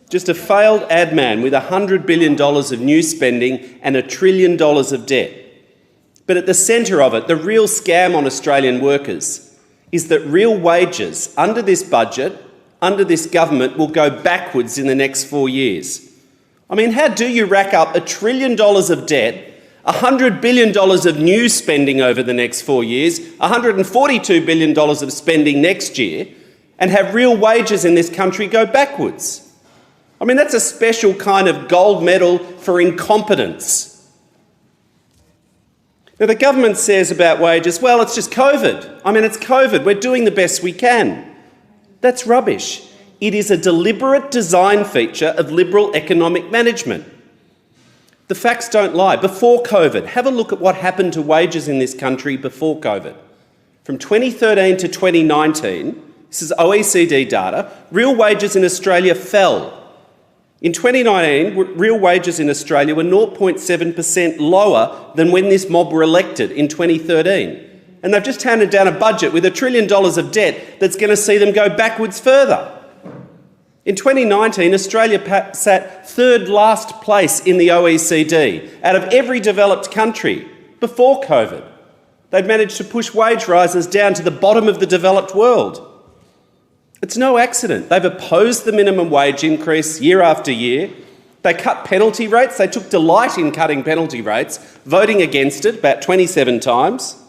Just a failed ad man with $100 billion of new spending and $1 trillion of debt. But at the centre of it, the real scam on Australian workers is that real wages under this budget, under this government, will go backwards in the next 4 years. I mean, how do you rack up $1 trillion of debt, $100 billion of new spending over the next 4 years, $142 billion of spending next year, and have real wages in this country go backwards? I mean, that's a special kind of gold medal for incompetence. Now, the government says about wages, well, it's just COVID. I mean, it's COVID. We're doing the best we can. That's rubbish. It is a deliberate design feature of Liberal economic management. The facts don't lie. Before COVID, have a look at what happened to wages in this country before COVID. From 2013 to 2019, this is OECD data, real wages in Australia fell. In 2019, real wages in Australia were 0.7% lower than when this mob were elected in 2013. And they've just handed down a budget with $1 trillion of debt that's going to see them go backwards further. In 2019, Australia sat third last place in the OECD out of every developed country before COVID. They'd managed to push wage rises down to the bottom of the developed world. It's no accident. They've opposed the minimum wage increase year after year. They cut penalty rates. They took delight in cutting penalty rates, voting against it about 27 times.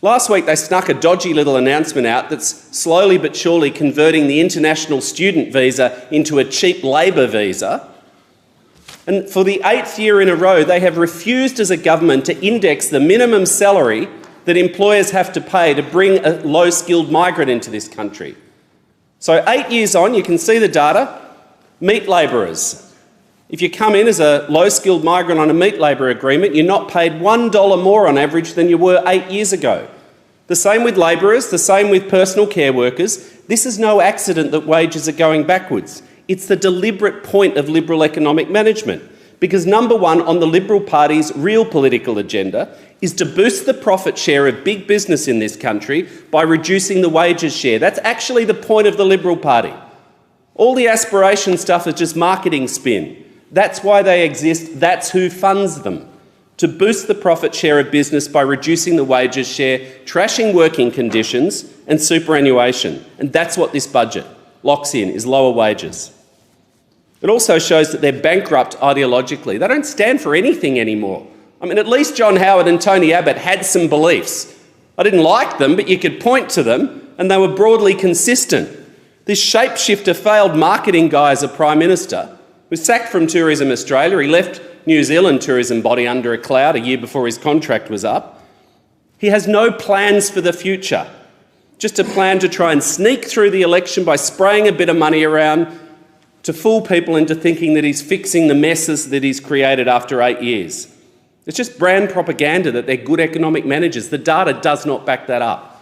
Last week, they snuck a dodgy little announcement out that's slowly but surely converting the international student visa into a cheap labour visa. And for the 8th year in a row, they have refused as a government to index the minimum salary that employers have to pay to bring a low-skilled migrant into this country. So 8 years on, you can see the data, meat labourers. If you come in as a low-skilled migrant on a meat labour agreement, you're not paid $1 more on average than you were 8 years ago. The same with labourers, the same with personal care workers. This is no accident that wages are going backwards. It's the deliberate point of Liberal economic management. Because number one on the Liberal Party's real political agenda is to boost the profit share of big business in this country by reducing the wages share. That's actually the point of the Liberal Party. All the aspiration stuff is just marketing spin. That's why they exist. That's who funds them. To boost the profit share of business by reducing the wages share, trashing working conditions and superannuation. And that's what this budget locks in, is lower wages. It also shows that they're bankrupt ideologically. They don't stand for anything anymore. I mean, at least John Howard and Tony Abbott had some beliefs. I didn't like them, but you could point to them and they were broadly consistent. This shapeshifter failed marketing guy as a Prime Minister was sacked from Tourism Australia. He left New Zealand tourism body under a cloud a year before his contract was up. He has no plans for the future, just a plan to try and sneak through the election by spraying a bit of money around to fool people into thinking that he's fixing the messes that he's created after 8 years. It's just brand propaganda that they're good economic managers. The data does not back that up.